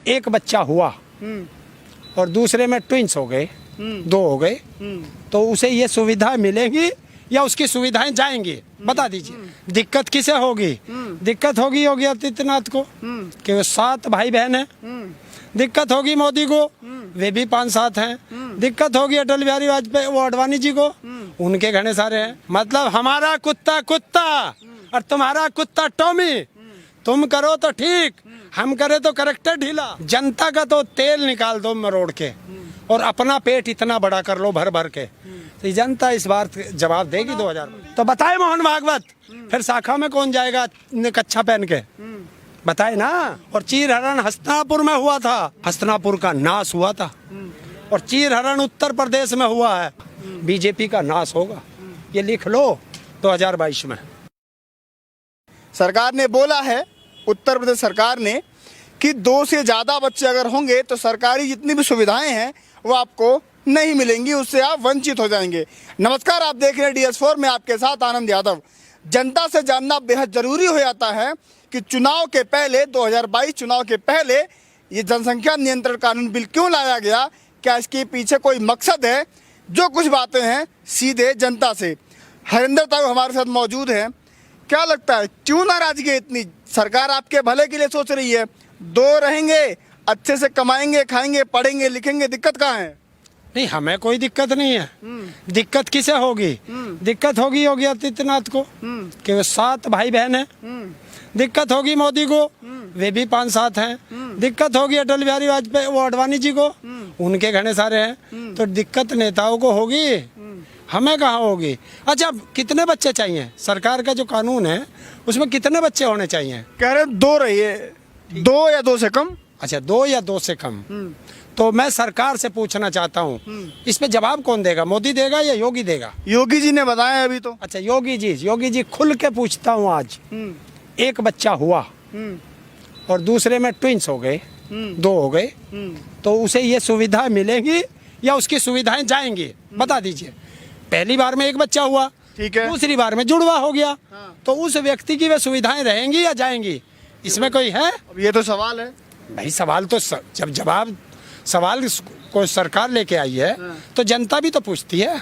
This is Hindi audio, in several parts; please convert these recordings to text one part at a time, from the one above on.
एक बच्चा हुआ और दूसरे में ट्विंस हो गए, दो हो गए, तो उसे ये सुविधा मिलेगी या उसकी सुविधाएं जाएंगी? बता दीजिए। दिक्कत किसे होगी? दिक्कत होगी योगी आदित्यनाथ को कि वो 7 भाई बहन हैं। दिक्कत होगी मोदी को, वे भी 5-7 हैं। दिक्कत होगी अटल बिहारी वाजपेयी वो अडवाणी जी को, उनके घने सारे हैं। मतलब हमारा कुत्ता कुत्ता और तुम्हारा कुत्ता टॉमी। तुम करो तो ठीक, हम करे तो करेक्टर ढीला। जनता का तो तेल निकाल दो मरोड़ के और अपना पेट इतना बड़ा कर लो भर भर के, तो जनता इस बार जवाब देगी 2000। तो बताए मोहन भागवत, फिर शाखा में कौन जाएगा कच्छा पहन के? बताए ना। और चीर हरण हस्तिनापुर में हुआ था, हस्तिनापुर का नाश हुआ था। और चीर हरण उत्तर प्रदेश में हुआ है, बीजेपी का नाश होगा। ये लिख लो 2022 में। सरकार ने बोला है, उत्तर प्रदेश सरकार ने, कि 2 से ज़्यादा बच्चे अगर होंगे तो सरकारी जितनी भी सुविधाएं हैं वो आपको नहीं मिलेंगी, उससे आप वंचित हो जाएंगे। नमस्कार, आप देख रहे हैं DS4 में आपके साथ आनंद यादव। जनता से जानना बेहद ज़रूरी हो जाता है कि चुनाव के पहले, 2022 चुनाव के पहले ये जनसंख्या नियंत्रण कानून बिल क्यों लाया गया, क्या इसके पीछे कोई मकसद है? जो कुछ बातें हैं सीधे जनता से। हरिंदर ताऊ हमारे साथ मौजूद हैं। क्या लगता है क्यों नाराजगी है इतनी? सरकार आपके भले के लिए सोच रही है, 2 रहेंगे, अच्छे से कमाएंगे, खाएंगे, पढ़ेंगे, लिखेंगे, दिक्कत कहाँ है? नहीं, हमें कोई दिक्कत नहीं है। दिक्कत किसे होगी? दिक्कत होगी योगी आदित्यनाथ को कि वो 7 भाई बहन हैं। दिक्कत होगी मोदी को, वे भी 5-7 हैं। दिक्कत होगी अटल बिहारी वाजपेयी वो अडवाणी जी को, उनके घने सारे हैं। तो दिक्कत नेताओं को होगी, हमें कहाँ होगी? अच्छा, कितने बच्चे चाहिए? सरकार का जो कानून है उसमें कितने बच्चे होने चाहिए? कह रहे 2 रहिए, 2 या 2 से कम। अच्छा, 2 या 2 से कम। तो मैं सरकार से पूछना चाहता हूँ, इस पे जवाब कौन देगा? मोदी देगा या योगी देगा? योगी जी ने बताया अभी तो। अच्छा, योगी जी खुल के पूछता हूँ आज। एक बच्चा हुआ और दूसरे में ट्विंस हो गए, 2 हो गए, तो उसे ये सुविधा मिलेगी या उसकी सुविधाएं जाएंगी? बता दीजिए। पहली बार में एक बच्चा हुआ, ठीक है, दूसरी बार में जुड़वा हो गया, तो उस व्यक्ति की वे सुविधाएं रहेंगी या जाएंगी? इसमें कोई है? अब ये तो सवाल है भाई। सवाल तो जब जवाब सवाल को सरकार लेके आई है तो जनता भी तो पूछती है।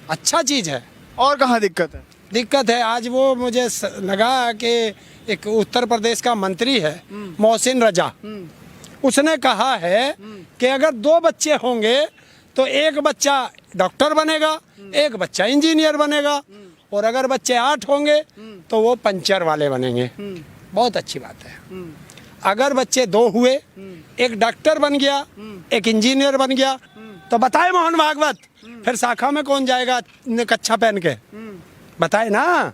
अच्छा चीज है। और कहाँ दिक्कत है? दिक्कत है, आज वो मुझे लगा कि एक उत्तर प्रदेश का मंत्री है मोहसिन रजा, उसने कहा है कि अगर 2 बच्चे होंगे तो एक बच्चा डॉक्टर बनेगा, एक बच्चा इंजीनियर बनेगा, और अगर बच्चे 8 होंगे तो वो पंचर वाले बनेंगे। बहुत अच्छी बात है। अगर बच्चे 2 हुए, एक डॉक्टर बन गया, एक इंजीनियर बन गया, तो बताए मोहन भागवत, फिर शाखा में कौन जाएगा कच्छा पहन के? बताए ना।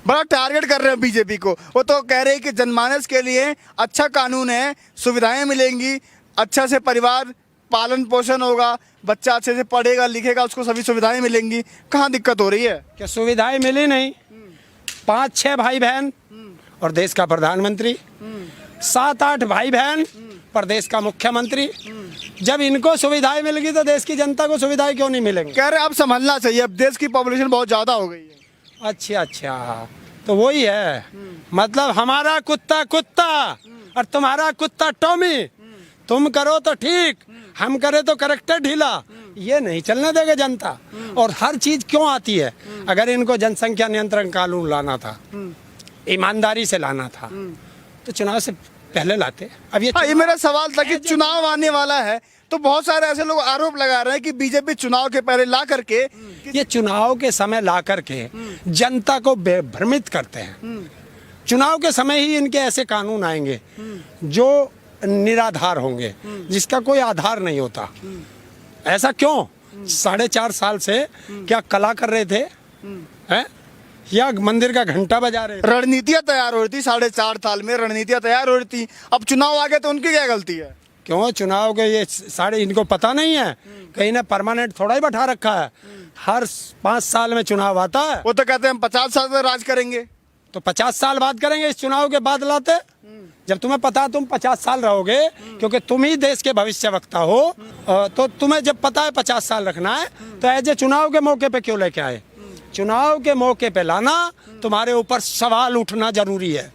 बड़ा टारगेट कर रहे हैं बीजेपी को। वो तो कह रहे हैं कि जनमानस के लिए अच्छा कानून है, सुविधाएं मिलेंगी, अच्छा से परिवार पालन पोषण होगा, बच्चा अच्छे से पढ़ेगा लिखेगा, उसको सभी सुविधाएं मिलेंगी। कहाँ दिक्कत हो रही है? क्या सुविधाएं मिली नहीं? 5-6 भाई बहन और देश का प्रधानमंत्री, 7-8 भाई बहन प्रदेश का मुख्यमंत्री। जब इनको सुविधाएं मिलेगी तो देश की जनता को सुविधाएं क्यों नहीं मिलेंगी? कह रहे अब संभलना चाहिए, अब देश की पॉपुलेशन बहुत ज्यादा हो गई है। अच्छा, तो वही है। मतलब हमारा कुत्ता कुत्ता और तुम्हारा कुत्ता टॉमी। तुम करो तो ठीक, हम करे तो करेक्टर ढीला। ये नहीं चलने देगा जनता। और हर चीज क्यों आती है? अगर इनको जनसंख्या नियंत्रण कानून लाना था, ईमानदारी से लाना था, तो चुनाव से पहले लाते। अब ये मेरा सवाल था कि चुनाव आने वाला है तो बहुत सारे ऐसे लोग आरोप लगा रहे हैं कि बीजेपी चुनाव के पहले ला करके, ये चुनाव के समय ला करके जनता को भ्रमित करते हैं। चुनाव के समय ही इनके ऐसे कानून आएंगे जो निराधार होंगे, जिसका कोई आधार नहीं होता। ऐसा क्यों? 4.5 साल से क्या कला कर रहे थे हैं? या मंदिर का घंटा बजा रहे? रणनीतियां तैयार हो रही थी, 4.5 साल में रणनीतियां तैयार हो रही थी। अब चुनाव आ गए तो उनकी क्या गलती है? क्यों चुनाव के ये इनको पता नहीं है? कहीं ने परमानेंट थोड़ा ही बैठा रखा है। हर 5 साल में चुनाव आता है। वो तो कहते हैं हम 50 साल में राज करेंगे। तो 50 साल बाद करेंगे, इस चुनाव के बाद लाते। जब तुम्हें पता तुम 50 साल रहोगे, क्योंकि तुम ही देश के भविष्य वक्ता हो, तो तुम्हें जब पता है 50 साल रखना है, तो ऐसे चुनाव के मौके पे क्यों लेके आए? चुनाव के मौके पे लाना, तुम्हारे ऊपर सवाल उठना जरूरी है।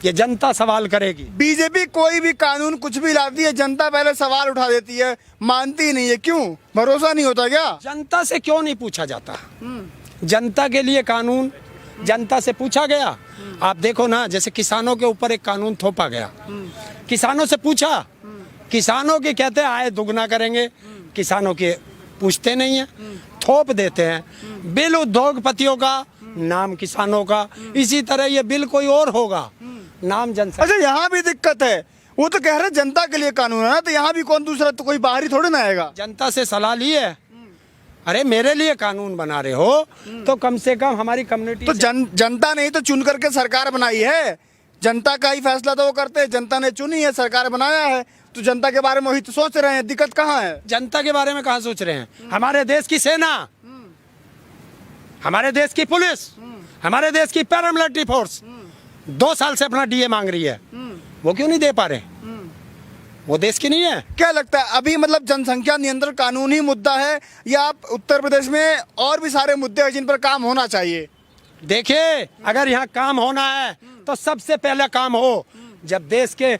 ये जनता सवाल करेगी। बीजेपी कोई भी कानून कुछ भी लाती है, जनता पहले सवाल उठा देती है, मानती ही नहीं है। क्यों? भरोसा नहीं होता क्या? जनता से क्यों नहीं पूछा जाता? जनता के लिए कानून जनता से पूछा गया। आप देखो ना, जैसे किसानों के ऊपर एक कानून थोपा गया, किसानों से पूछा, किसानों के कहते हैं आय दुगना करेंगे, किसानों के पूछते नहीं है, थोप देते हैं। बिल उद्योगपतियों का, नाम किसानों का। इसी तरह ये बिल कोई और होगा, नाम जनता। अच्छा, यहाँ भी दिक्कत है। वो तो कह रहे जनता के लिए कानून है ना, तो यहाँ भी कौन दूसरा, तो कोई बाहरी थोड़ी ना आएगा। जनता से सलाह ली है। अरे मेरे लिए कानून बना रहे हो तो कम से कम हमारी कम्युनिटी तो जनता ने ही तो चुन करके सरकार बनाई है। जनता का ही फैसला तो वो करते हैं। जनता ने चुनी है, सरकार बनाया है, तो जनता के बारे में वही तो सोच रहे हैं। दिक्कत कहाँ है? जनता के बारे में कहाँ सोच रहे हैं? हमारे देश की सेना, हमारे देश की पुलिस, हमारे देश की पैरामिलिट्री फोर्स 2 साल से अपना डीए मांग रही है, वो क्यों नहीं दे पा रहे? वो देश की नहीं है? क्या लगता है अभी मतलब जनसंख्या नियंत्रण कानून ही मुद्दा है, या आप उत्तर प्रदेश में और भी सारे मुद्दे हैं जिन पर काम होना चाहिए? देखिए, अगर यहाँ काम होना है तो सबसे पहले काम हो जब देश के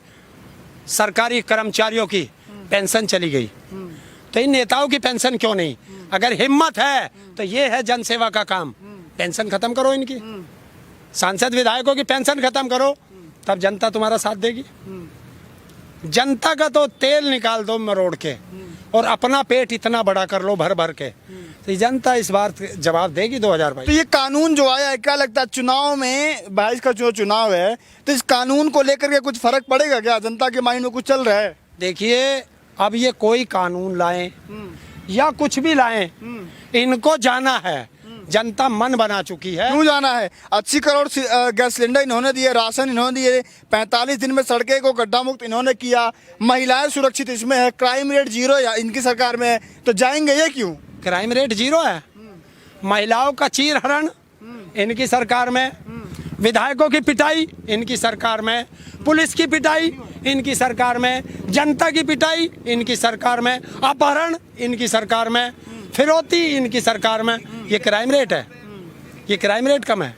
सरकारी कर्मचारियों की पेंशन चली गई, तो इन नेताओं की पेंशन क्यों नहीं? अगर हिम्मत है तो ये है जनसेवा का काम। पेंशन खत्म करो इनकी, सांसद विधायकों की पेंशन खत्म करो, तब जनता तुम्हारा साथ देगी। जनता का तो तेल निकाल दो मरोड़ के और अपना पेट इतना बड़ा कर लो भर भर के, तो जनता इस बार जवाब देगी 2022। तो ये कानून जो आया है, क्या लगता है चुनाव में 22 का जो चुनाव है, तो इस कानून को लेकर के कुछ फर्क पड़ेगा क्या? जनता के माइंड में कुछ चल रहा है? देखिए, अब ये कोई कानून लाएं या कुछ भी लाएं, इनको जाना है। जनता मन बना चुकी है। क्यों जाना है? 80 करोड़ गैस सिलेंडर इन्होंने दिए, राशन इन्होंने दिए, 45 दिन में सड़कें को गड्ढा मुक्त इन्होंने किया, महिलाएं सुरक्षित इसमें है, क्राइम रेट 0 या इनकी सरकार में है, तो जाएंगे ये क्यों? क्राइम रेट 0 है, महिलाओं का चीर हरण इनकी सरकार में, विधायकों की पिटाई इनकी सरकार में, पुलिस की पिटाई इनकी सरकार में, जनता की पिटाई इनकी सरकार में, अपहरण इनकी सरकार में, फिरौती इनकी सरकार में। ये क्राइम रेट है? ये क्राइम रेट कम है?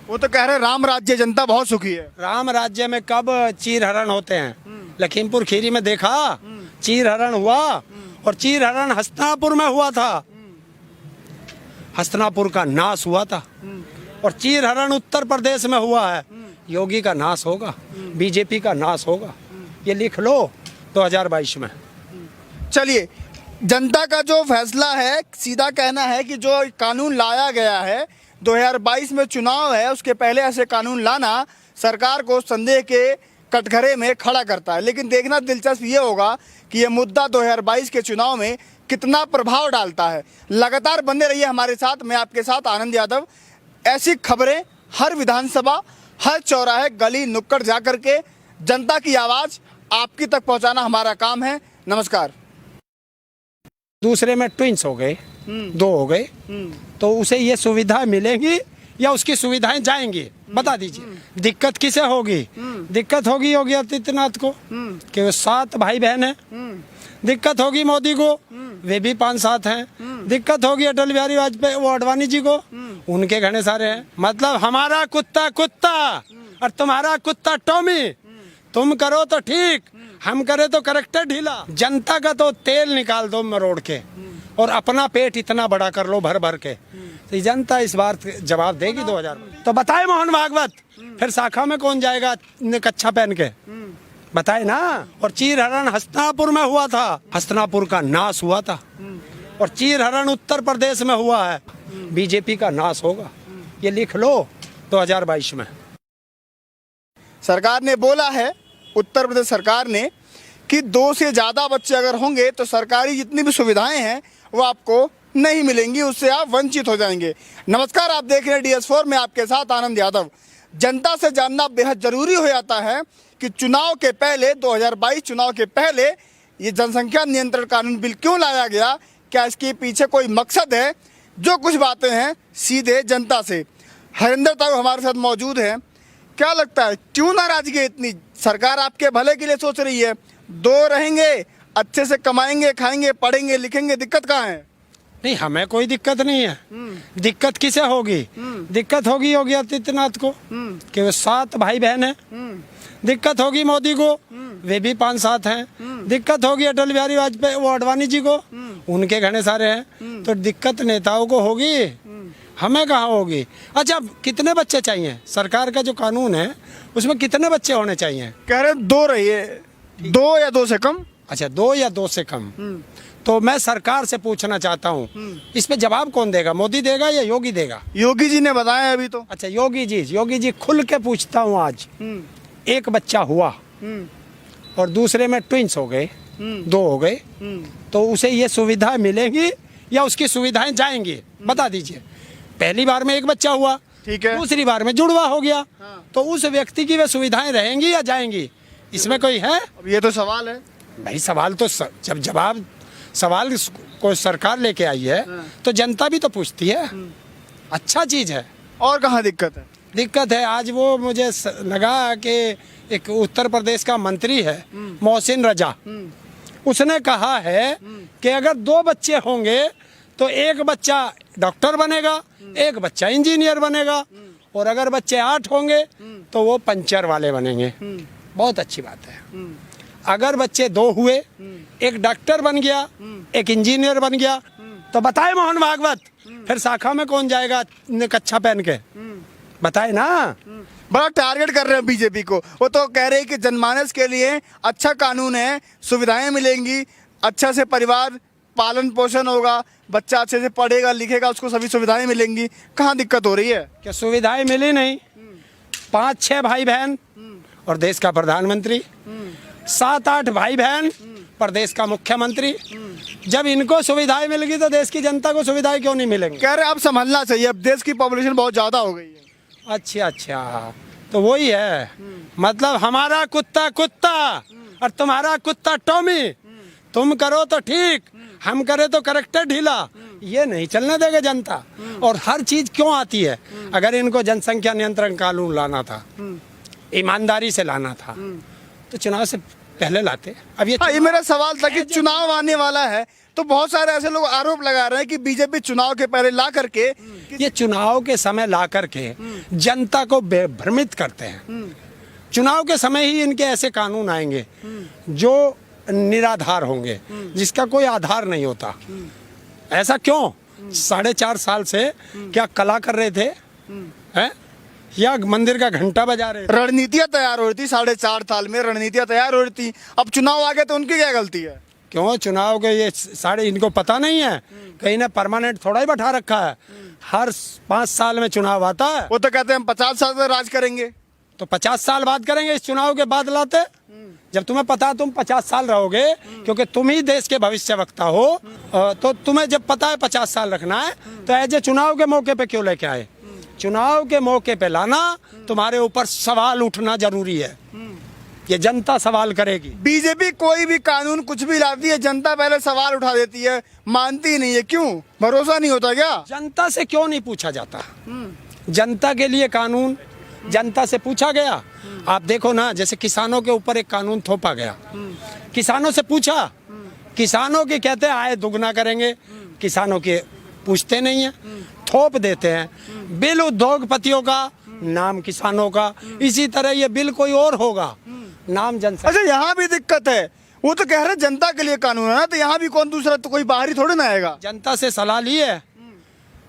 वो तो कह रहे राम राज्य, जनता बहुत सुखी है। राम राज्य में कब चीर हरण होते हैं? लखीमपुर खीरी में देखा चीर हरण हुआ, और चीर हरण हस्तिनापुर में हुआ था, हस्तिनापुर का नाश हुआ था। और चीर हरण उत्तर प्रदेश में हुआ है। योगी का नाश होगा, बीजेपी का नाश होगा, ये लिख लो 2022 में। चलिए, जनता का जो फैसला है, सीधा कहना है कि जो कानून लाया गया है 2022 में चुनाव है, उसके पहले ऐसे कानून लाना सरकार को संदेह के कटघरे में खड़ा करता है। लेकिन देखना दिलचस्प ये होगा कि ये मुद्दा 2022 के चुनाव में कितना प्रभाव डालता है। लगातार बने रहिए हमारे साथ। मैं आपके साथ आनंद यादव। ऐसी खबरें हर विधानसभा, हर चौराहे, गली नुक्कड़ जा करके जनता की आवाज़ आपकी तक पहुंचाना हमारा काम है। नमस्कार। दूसरे में ट्विंस हो गए, 2 हो गए, तो उसे ये सुविधा मिलेगी या उसकी सुविधाएं जाएंगी? बता दीजिए। दिक्कत किसे होगी? दिक्कत होगी योगी आदित्यनाथ को कि वो 7 भाई बहन हैं। दिक्कत होगी मोदी को, वे भी 5-7 हैं। दिक्कत होगी अटल बिहारी वाजपेयी, वो अडवाणी जी को, उनके घने सारे हैं। मतलब हमारा कुत्ता कुत्ता और तुम्हारा कुत्ता टॉमी। तुम करो तो ठीक, हम करे तो करेक्टर ढीला। जनता का तो तेल निकाल दो मरोड़ के और अपना पेट इतना बड़ा कर लो भर भर के, तो जनता इस बार जवाब देगी 2000। तो बताए मोहन भागवत, फिर शाखा में कौन जाएगा कच्छा पहन के? बताए ना। और चीर हरण हस्तिनापुर में हुआ था, हस्तिनापुर का नाश हुआ था। और चीर हरण उत्तर प्रदेश में हुआ है, बीजेपी का नाश होगा, ये लिख लो 2022 में। सरकार ने बोला है, उत्तर प्रदेश सरकार ने, कि 2 से ज़्यादा बच्चे अगर होंगे तो सरकारी जितनी भी सुविधाएं हैं वो आपको नहीं मिलेंगी, उससे आप वंचित हो जाएंगे। नमस्कार, आप देख रहे हैं DS4 में आपके साथ आनंद यादव। जनता से जानना बेहद ज़रूरी हो जाता है कि चुनाव के पहले, 2022 चुनाव के पहले ये जनसंख्या नियंत्रण कानून बिल क्यों लाया गया? क्या इसके पीछे कोई मकसद है? जो कुछ बातें हैं सीधे जनता से। हरिंदर ताऊ हमारे साथ मौजूद हैं। क्या लगता है क्यों नाराजगी है इतनी? सरकार आपके भले के लिए सोच रही है, 2 रहेंगे, अच्छे से कमाएंगे, खाएंगे, पढ़ेंगे, लिखेंगे, दिक्कत कहाँ है? नहीं, हमें कोई दिक्कत नहीं है। दिक्कत किसे होगी? दिक्कत होगी योगी आदित्यनाथ को कि वो 7 भाई बहन हैं। दिक्कत होगी मोदी को, वे भी 5-7 हैं। दिक्कत होगी अटल बिहारी वाजपेयी, वो अडवाणी जी को, उनके घने सारे हैं। तो दिक्कत नेताओं को होगी, हमें कहाँ होगी। अच्छा, कितने बच्चे चाहिए? सरकार का जो कानून है उसमें कितने बच्चे होने चाहिए? कह रहे 2 रहिए, 2 या 2 से कम। अच्छा, 2 या 2 से कम। तो मैं सरकार से पूछना चाहता हूँ, इस पे जवाब कौन देगा? मोदी देगा या योगी देगा? योगी जी ने बताया अभी तो। अच्छा, योगी जी खुल के पूछता हूँ आज। एक बच्चा हुआ और दूसरे में ट्विंस हो गए, 2 हो गए, तो उसे ये सुविधा मिलेगी या उसकी सुविधाएं जाएंगी? बता दीजिए। पहली बार में एक बच्चा हुआ, ठीक है, दूसरी बार में जुड़वा हो गया, तो उस व्यक्ति की वे सुविधाएं रहेंगी या जाएंगी? इसमें कोई है? अब ये तो सवाल है भाई। सवाल तो जब जवाब सवाल को सरकार लेके आई है तो जनता भी तो पूछती है। अच्छा चीज है। और कहाँ दिक्कत है? दिक्कत है, आज वो मुझे लगा कि एक उत्तर प्रदेश का मंत्री है मोहसिन रजा, उसने कहा है कि अगर 2 बच्चे होंगे तो एक बच्चा डॉक्टर बनेगा, एक बच्चा इंजीनियर बनेगा, और अगर बच्चे 8 होंगे तो वो पंचर वाले बनेंगे। बहुत अच्छी बात है। अगर बच्चे 2 हुए, एक डॉक्टर बन गया, एक इंजीनियर बन गया, तो बताए मोहन भागवत, फिर शाखा में कौन जाएगा कच्छा पहन के? बताए ना। बड़ा टारगेट कर रहे हैं बीजेपी को। वो तो कह रहे हैं कि जनमानस के लिए अच्छा कानून है, सुविधाएं मिलेंगी, अच्छा से परिवार पालन पोषण होगा, बच्चा अच्छे से पढ़ेगा लिखेगा, उसको सभी सुविधाएं मिलेंगी। कहाँ दिक्कत हो रही है? क्या सुविधाएं मिली नहीं? 5-6 भाई बहन और देश का प्रधानमंत्री, 7-8 भाई बहन प्रदेश का मुख्यमंत्री। जब इनको सुविधाएं मिलेगी तो देश की जनता को सुविधाएं क्यों नहीं मिलेंगी? कह रहे अब संभलना चाहिए, अब देश की पॉपुलेशन बहुत ज्यादा हो गई है। अच्छा, तो वही है। मतलब हमारा कुत्ता कुत्ता और तुम्हारा कुत्ता टॉमी, तुम करो तो ठीक, हम करे तो करेक्टर ढीला, ये नहीं चलने देगा जनता। और हर चीज क्यों आती है? अगर इनको जनसंख्या नियंत्रण कानून लाना था, ईमानदारी से लाना था, तो चुनाव से पहले लाते। अब ये मेरा सवाल था कि चुनाव आने वाला है तो बहुत सारे ऐसे लोग आरोप लगा रहे हैं कि बीजेपी चुनाव के पहले ला करके, ये चुनाव के समय ला करके जनता को भ्रमित करते हैं। चुनाव के समय ही इनके ऐसे कानून आएंगे जो निराधार होंगे, जिसका कोई आधार नहीं होता। ऐसा क्यों? 4.5 साल से क्या कला कर रहे थे हैं? या मंदिर का घंटा बजा रहे थे? रणनीतियां तैयार हो रही थी, 4.5 साल में रणनीतियां तैयार हो रही थी। अब चुनाव आ गए तो उनकी क्या गलती है? क्यों चुनाव के ये इनको पता नहीं है? कहीं ने परमानेंट थोड़ा ही बैठा रखा है। हर 5 साल में चुनाव आता है। वो तो कहते हैं हम 50 साल तक राज करेंगे। तो 50 साल बाद करेंगे, इस चुनाव के बाद लाते। जब तुम्हें पता तुम 50 साल रहोगे, क्योंकि तुम ही देश के भविष्य वक्ता हो, तो तुम्हें जब पता है 50 साल रखना है, तो ऐसे चुनाव के मौके पे क्यों लेके आए? चुनाव के मौके पे लाना, तुम्हारे ऊपर सवाल उठना जरूरी है। ये जनता सवाल करेगी। बीजेपी कोई भी कानून कुछ भी लाती है, जनता पहले सवाल उठा देती है, मानती नहीं है। क्यों? भरोसा नहीं होता क्या? जनता से क्यों नहीं पूछा जाता? जनता के लिए कानून जनता से पूछा गया। आप देखो ना, जैसे किसानों के ऊपर एक कानून थोपा गया, किसानों से पूछा, किसानों के कहते हैं आय दुगना करेंगे, किसानों के पूछते नहीं है, थोप देते हैं। बिल उद्योगपतियों का, नाम किसानों का। इसी तरह ये बिल कोई और होगा, नाम जनता। अच्छा, यहाँ भी दिक्कत है। वो तो कह रहे जनता के लिए कानून है ना, तो यहाँ भी कौन दूसरा, तो कोई बाहरी थोड़ी ना आएगा। जनता से सलाह ली है?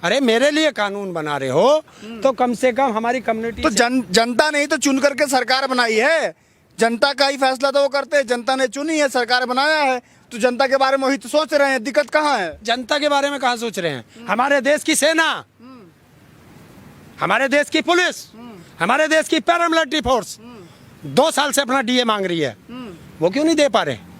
अरे मेरे लिए कानून बना रहे हो तो कम से कम हमारी कम्युनिटी तो जनता नहीं तो चुन करके सरकार बनाई है। जनता का ही फैसला तो वो करते हैं। जनता ने चुनी है, सरकार बनाया है, तो जनता के बारे में वही तो सोच रहे हैं। दिक्कत कहाँ है? जनता के बारे में कहाँ सोच रहे हैं? हमारे देश की सेना, हमारे देश की पुलिस, हमारे देश की पैरामिलिट्री फोर्स 2 साल से अपना डीए मांग रही है, वो क्यों नहीं दे पा रहे?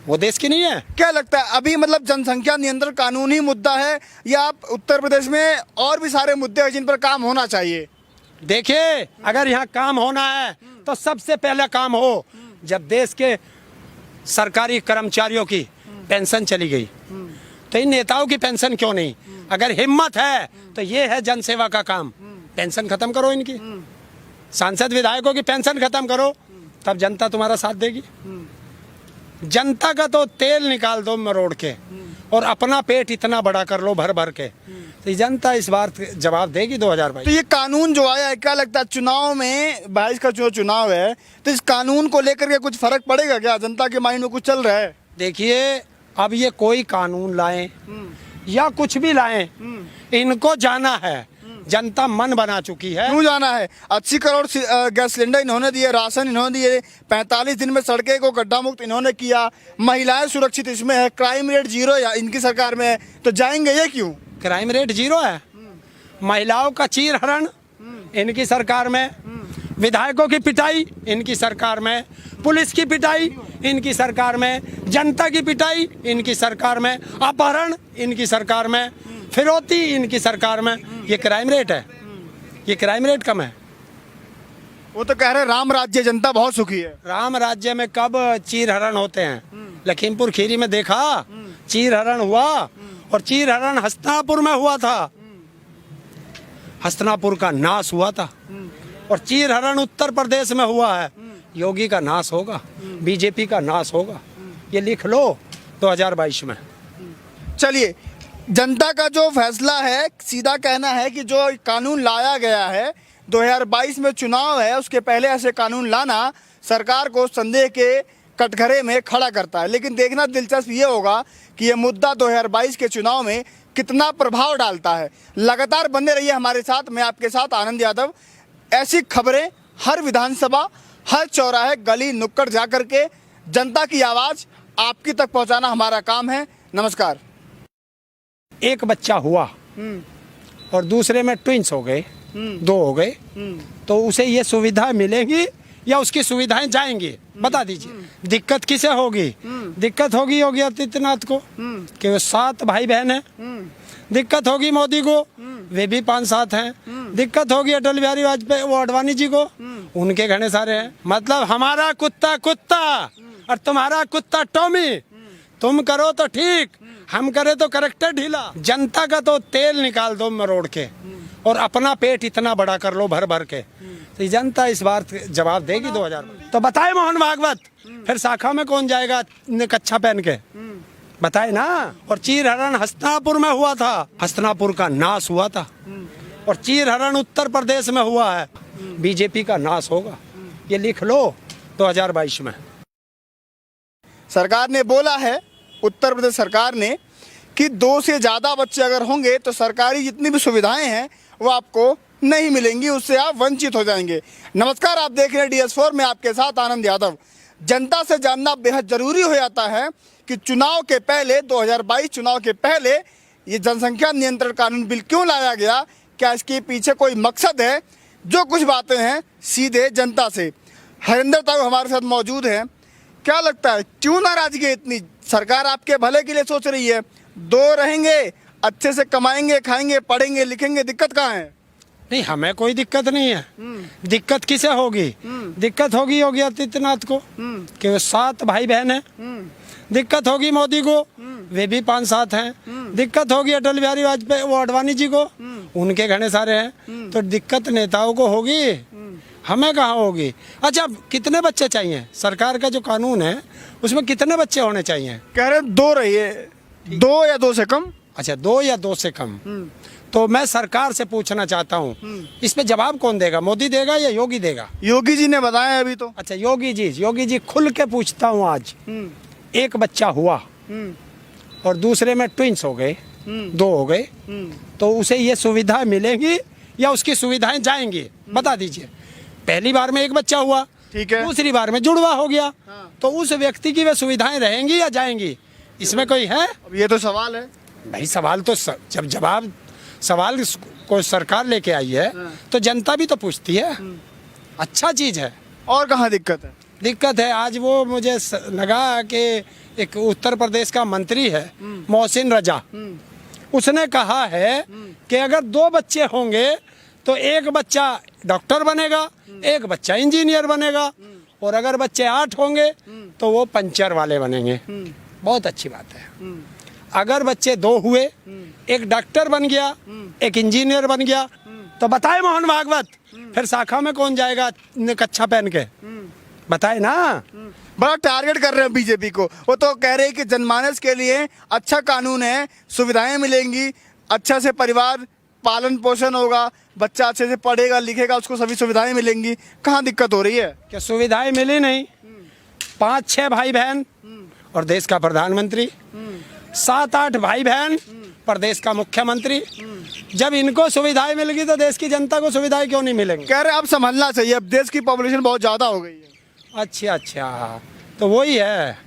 वो देश की नहीं है? क्या लगता है अभी मतलब जनसंख्या नियंत्रण कानून ही मुद्दा है, या आप उत्तर प्रदेश में और भी सारे मुद्दे हैं जिन पर काम होना चाहिए? देखिए, अगर यहाँ काम होना है तो सबसे पहले काम हो जब देश के सरकारी कर्मचारियों की पेंशन चली गई, तो इन नेताओं की पेंशन क्यों नहीं? अगर हिम्मत है तो ये है जनसेवा का काम। पेंशन खत्म करो इनकी, सांसद विधायकों की पेंशन खत्म करो, तब जनता तुम्हारा साथ देगी। जनता का तो तेल निकाल दो मरोड़ के, और अपना पेट इतना बड़ा कर लो भर भर के, तो ये जनता इस बार जवाब देगी 2022। तो ये कानून जो आया है, क्या लगता है चुनाव में 22 का जो चुनाव है, तो इस कानून को लेकर के कुछ फर्क पड़ेगा क्या? जनता के माइंड में कुछ चल रहा है? देखिए, अब ये कोई कानून लाएं या कुछ भी लाएं, इनको जाना है। जनता मन बना चुकी है। क्यों जाना है? 80 करोड़ गैस सिलेंडर इन्होंने दिए, राशन इन्होंने दिए, 45 दिन में सड़कें को गड्ढा मुक्त इन्होंने किया, महिलाएं सुरक्षित इसमें है, क्राइम रेट 0 या इनकी सरकार में है, तो जाएंगे ये क्यों? क्राइम रेट 0 है, महिलाओं का चीर हरण इनकी सरकार में, विधायकों की पिटाई इनकी सरकार में, पुलिस की पिटाई इनकी सरकार में, जनता की पिटाई इनकी सरकार में, अपहरण इनकी सरकार में, फिरौती इनकी सरकार में। ये क्राइम रेट है? ये क्राइम रेट कम है? वो तो कह रहे हैं राम राज्य, जनता बहुत सुखी है। राम राज्य में कब चीर हरण होते हैं? लखीमपुर खीरी में देखा चीर हरण हुआ, और चीर हरण हस्तिनापुर में हुआ था, हस्तिनापुर का नाश हुआ था। और चीर हरण उत्तर प्रदेश में हुआ है, योगी का नाश होगा, बीजेपी का नाश होगा, ये लिख लो 2022 में। चलिए, जनता का जो फैसला है, सीधा कहना है कि जो कानून लाया गया है 2022 में चुनाव है, उसके पहले ऐसे कानून लाना सरकार को संदेह के कटघरे में खड़ा करता है। लेकिन देखना दिलचस्प ये होगा कि ये मुद्दा 2022 के चुनाव में कितना प्रभाव डालता है। लगातार बने रहिए हमारे साथ, मैं आपके साथ आनंद यादव। ऐसी खबरें हर विधानसभा, हर चौराहे, गली नुक्कड़ जा करके जनता की आवाज़ आपकी तक पहुंचाना हमारा काम है। नमस्कार। एक बच्चा हुआ और दूसरे में ट्विंस हो गए, 2 हो गए, तो उसे ये सुविधा मिलेगी या उसकी सुविधाएं जाएंगी? बता दीजिए। दिक्कत किसे होगी? दिक्कत होगी योगी आदित्यनाथ को कि वो 7 भाई बहन हैं। दिक्कत होगी मोदी को, वे भी 5-7 हैं। दिक्कत होगी अटल बिहारी वाजपेयी, वो अडवाणी जी को, उनके घने सारे हैं। मतलब हमारा कुत्ता कुत्ता और तुम्हारा कुत्ता टॉमी, तुम करो तो ठीक, हम करे तो करेक्टर ढीला। जनता का तो तेल निकाल दो मरोड़ के, और अपना पेट इतना बड़ा कर लो भर भर के, तो ये जनता इस बार जवाब देगी 2000। तो बताए मोहन भागवत, फिर शाखा में कौन जाएगा कच्छा पहन के? बताए ना। और चीर हरण हस्तिनापुर में हुआ था, हस्तिनापुर का नाश हुआ था। और चीर हरण उत्तर प्रदेश में हुआ है, बीजेपी का नाश होगा, ये लिख लो 2022 में। सरकार ने बोला है, उत्तर प्रदेश सरकार ने, कि 2 से ज़्यादा बच्चे अगर होंगे तो सरकारी जितनी भी सुविधाएं हैं वो आपको नहीं मिलेंगी, उससे आप वंचित हो जाएंगे। नमस्कार, आप देख रहे हैं DS4 में आपके साथ आनंद यादव। जनता से जानना बेहद ज़रूरी हो जाता है कि चुनाव के पहले, 2022 चुनाव के पहले ये जनसंख्या नियंत्रण कानून बिल क्यों लाया गया? क्या इसके पीछे कोई मकसद है? जो कुछ बातें हैं सीधे जनता से। हरिंदर ताऊ हमारे साथ मौजूद हैं। क्या लगता है क्यों नाराजगी है इतनी? सरकार आपके भले के लिए सोच रही है, 2 रहेंगे, अच्छे से कमाएंगे, खाएंगे, पढ़ेंगे, लिखेंगे, दिक्कत कहाँ है? नहीं, हमें कोई दिक्कत नहीं है। दिक्कत किसे होगी? दिक्कत होगी योगी आदित्यनाथ को कि वो 7 भाई बहन हैं। दिक्कत होगी मोदी को, वे भी 5-7 हैं। दिक्कत होगी अटल बिहारी वाजपेयी, वो अडवाणी जी को, उनके घने सारे हैं। तो दिक्कत नेताओं को होगी, हमें कहाँ होगी? अच्छा, कितने बच्चे चाहिए? सरकार का जो कानून है उसमें कितने बच्चे होने चाहिए? कह रहे 2 रहिए, 2 या 2 से कम। अच्छा, 2 या 2 से कम। तो मैं सरकार से पूछना चाहता हूँ, इस पे जवाब कौन देगा? मोदी देगा या योगी देगा? योगी जी ने बताया अभी तो। अच्छा, योगी जी खुल के पूछता हूँ आज। एक बच्चा हुआ और दूसरे में ट्विंस हो गए, 2 हो गए, तो उसे ये सुविधा मिलेगी या उसकी सुविधाएं जाएंगी? बता दीजिए। पहली बार में एक बच्चा हुआ, ठीक है, दूसरी बार में जुड़वा हो गया, तो उस व्यक्ति की वे सुविधाएं रहेंगी या जाएंगी? इसमें कोई है? अब ये तो सवाल है भाई। सवाल तो जब जवाब सवाल को सरकार लेके आई है तो जनता भी तो पूछती है। अच्छा चीज है। और कहाँ दिक्कत है? दिक्कत है, आज वो मुझे लगा कि एक उत्तर प्रदेश का मंत्री है मोहसिन रजा, उसने कहा है कि अगर 2 बच्चे होंगे तो एक बच्चा डॉक्टर बनेगा, एक बच्चा इंजीनियर बनेगा, और अगर बच्चे 8 होंगे तो वो पंचर वाले बनेंगे। बहुत अच्छी बात है। अगर बच्चे 2 हुए, एक डॉक्टर बन गया, एक इंजीनियर बन गया, तो बताए मोहन भागवत, फिर शाखा में कौन जाएगा कच्छा पहन के? बताए ना। बड़ा टारगेट कर रहे हैं बीजेपी को। वो तो कह रहे हैं कि जनमानस के लिए अच्छा कानून है, सुविधाएं मिलेंगी, अच्छा से परिवार पालन पोषण होगा, बच्चा अच्छे से पढ़ेगा लिखेगा, उसको सभी सुविधाएं मिलेंगी। कहाँ दिक्कत हो रही है? क्या सुविधाएं मिली नहीं? 5-6 भाई बहन और देश का प्रधानमंत्री, 7-8 भाई बहन प्रदेश का मुख्यमंत्री। जब इनको सुविधाएं मिलेगी तो देश की जनता को सुविधाएं क्यों नहीं मिलेंगी? कह रहे हैं अब संभलना चाहिए, अब देश की पॉपुलेशन बहुत ज़्यादा हो गई है। अच्छा, तो वही है,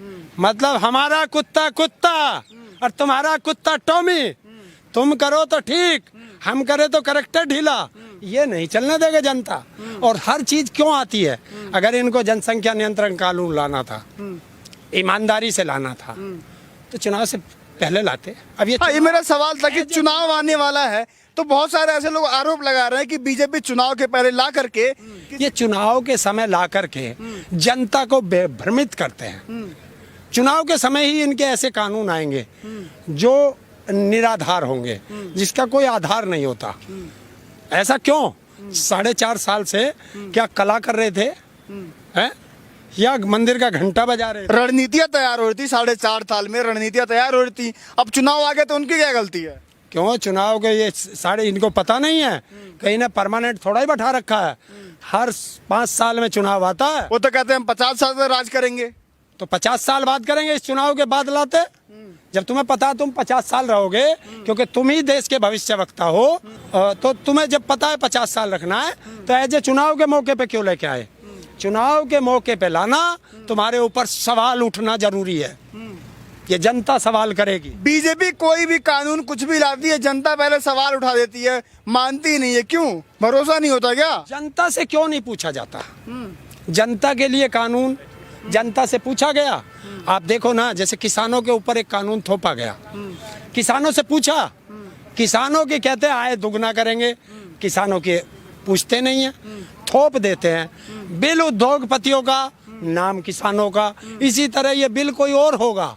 मतलब हमारा कुत्ता कुत्ता और तुम्हारा कुत्ता टॉमी। तुम करो तो ठीक, हम करे तो करेक्टर ढीला, ये नहीं चलने देगा जनता। और हर चीज क्यों आती है? अगर इनको जनसंख्या नियंत्रण कानून लाना था, ईमानदारी से लाना था, तो चुनाव से पहले लाते। अब ये मेरा सवाल था कि चुनाव आने वाला है तो बहुत सारे ऐसे लोग आरोप लगा रहे हैं कि बीजेपी चुनाव के पहले ला करके ये चुनाव के समय ला करके जनता को भ्रमित करते हैं। चुनाव के समय ही इनके ऐसे कानून आएंगे जो निराधार होंगे, जिसका कोई आधार नहीं होता। ऐसा क्यों? 4.5 साल से क्या कला कर रहे थे हैं? या मंदिर का घंटा बजा रहे थे? रणनीतियां तैयार हो रही थी, 4.5 साल में रणनीतियां तैयार हो रही थी। अब चुनाव आ गए तो उनकी क्या गलती है? क्यों चुनाव के ये इनको पता नहीं है? कहीं ने परमानेंट थोड़ा ही बैठा रखा है। हर 5 साल में चुनाव आता है। वो तो कहते हैं हम 50 साल तक राज करेंगे। तो 50 साल बाद करेंगे, इस चुनाव के बाद लाते। जब तुम्हें पता तुम 50 साल रहोगे, क्योंकि तुम ही देश के भविष्य वक्ता हो, तो तुम्हें जब पता है 50 साल रखना है, तो ऐसे चुनाव के मौके पे क्यों लेके आए? चुनाव के मौके पे लाना, तुम्हारे ऊपर सवाल उठना जरूरी है। ये जनता सवाल करेगी। बीजेपी कोई भी कानून कुछ भी लाती है, जनता पहले सवाल उठा देती है, मानती नहीं है। क्यों? भरोसा नहीं होता क्या? जनता से क्यों नहीं पूछा जाता? जनता के लिए कानून जनता से पूछा गया। आप देखो ना, जैसे किसानों के ऊपर एक कानून थोपा गया, किसानों से पूछा, किसानों के कहते हैं आय दुगना करेंगे, किसानों के पूछते नहीं है, थोप देते हैं। बिल उद्योगपतियों का, नाम किसानों का। इसी तरह ये बिल कोई और होगा,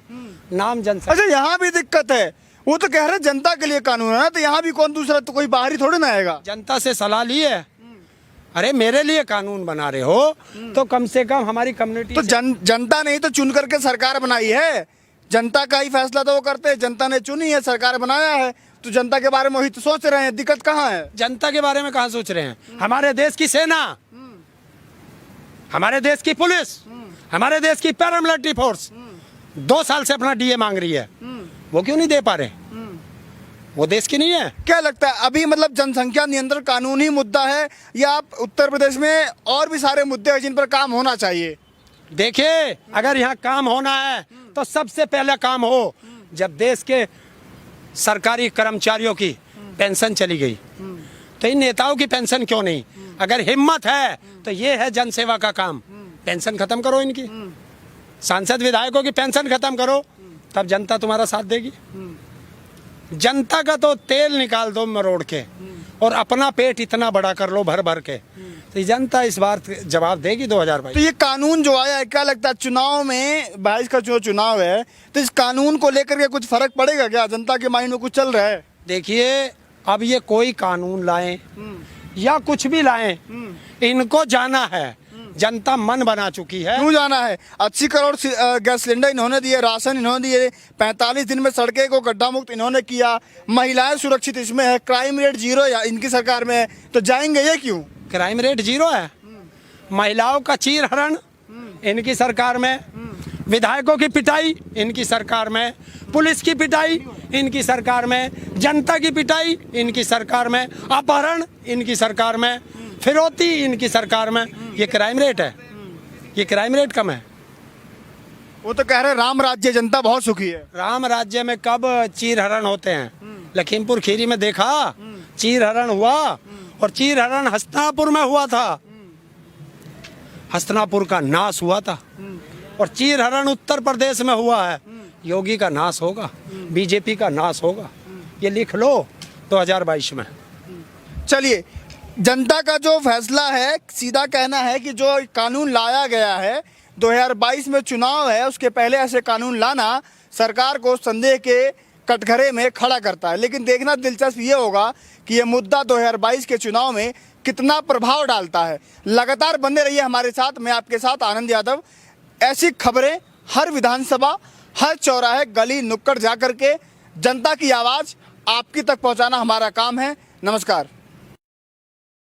नाम जनता। अच्छा, यहाँ भी दिक्कत है। वो तो कह रहे जनता के लिए कानून है ना, तो यहाँ भी कौन दूसरा, तो कोई बाहरी थोड़ी ना आएगा। जनता से सलाह ली है। अरे मेरे लिए कानून बना रहे हो तो कम से कम हमारी कम्युनिटी तो जनता ने ही तो चुन करके सरकार बनाई है। जनता का ही फैसला तो वो करते हैं, जनता ने चुनी है, सरकार बनाया है, तो जनता के बारे में वही तो सोच रहे हैं। दिक्कत कहाँ है? जनता के बारे में कहाँ सोच रहे हैं? हमारे देश की सेना, हमारे देश की पुलिस, हमारे देश की पैरामिलिट्री फोर्स 2 साल से अपना डीए मांग रही है, वो क्यों नहीं दे पा रहे? वो देश की नहीं है? क्या लगता है अभी मतलब जनसंख्या नियंत्रण कानून ही मुद्दा है, या आप उत्तर प्रदेश में और भी सारे मुद्दे हैं जिन पर काम होना चाहिए? देखिए, अगर यहाँ काम होना है तो सबसे पहले काम हो जब देश के सरकारी कर्मचारियों की पेंशन चली गई, तो इन नेताओं की पेंशन क्यों नहीं? अगर हिम्मत है तो ये है जनसेवा का काम। पेंशन खत्म करो इनकी, सांसद विधायकों की पेंशन खत्म करो, तब जनता तुम्हारा साथ देगी। जनता का तो तेल निकाल दो मरोड़ के और अपना पेट इतना बड़ा कर लो भर भर के, तो जनता इस बार जवाब देगी 2022। तो ये कानून जो आया है, क्या लगता है चुनाव में 22 का जो चुनाव है, तो इस कानून को लेकर के कुछ फर्क पड़ेगा क्या? जनता के माइंड में कुछ चल रहा है? देखिए, अब ये कोई कानून लाएं या कुछ भी लाएं, इनको जाना है। जनता मन बना चुकी है। क्यों जाना है? 80 करोड़ गैस सिलेंडर इन्होंने दिए, राशन इन्होंने दिए, 45 दिन में सड़कें को गड्ढा मुक्त इन्होंने किया, महिलाएं सुरक्षित इसमें है, क्राइम रेट 0 या इनकी सरकार में है, तो जाएंगे ये क्यों? क्राइम रेट 0 है, महिलाओं का चीर हरण इनकी सरकार में, विधायकों की पिटाई इनकी सरकार में, पुलिस की पिटाई इनकी सरकार में, जनता की पिटाई इनकी सरकार में, अपहरण इनकी सरकार में, फिरौती इनकी सरकार में। ये क्राइम रेट है? ये क्राइम रेट कम है? वो तो कह रहे राम राज्य, जनता बहुत सुखी है। राम राज्य में कब चीर हरण होते हैं? लखीमपुर खीरी में देखा चीर हरण हुआ, और चीर हरण हस्तिनापुर में हुआ था। हस्तिनापुर का नाश हुआ था, और चीर हरण उत्तर प्रदेश में हुआ है। योगी का नाश होगा, बीजेपी का नाश होगा, ये लिख लो 2022 में। चलिए, जनता का जो फैसला है, सीधा कहना है कि जो कानून लाया गया है 2022 में चुनाव है, उसके पहले ऐसे कानून लाना सरकार को संदेह के कटघरे में खड़ा करता है। लेकिन देखना दिलचस्प ये होगा कि ये मुद्दा 2022 के चुनाव में कितना प्रभाव डालता है। लगातार बने रहिए हमारे साथ। मैं आपके साथ आनंद यादव, ऐसी खबरें हर विधानसभा, हर चौराहे, गली नुक्कड़ जा करके जनता की आवाज़ आपकी तक पहुंचाना हमारा काम है। नमस्कार।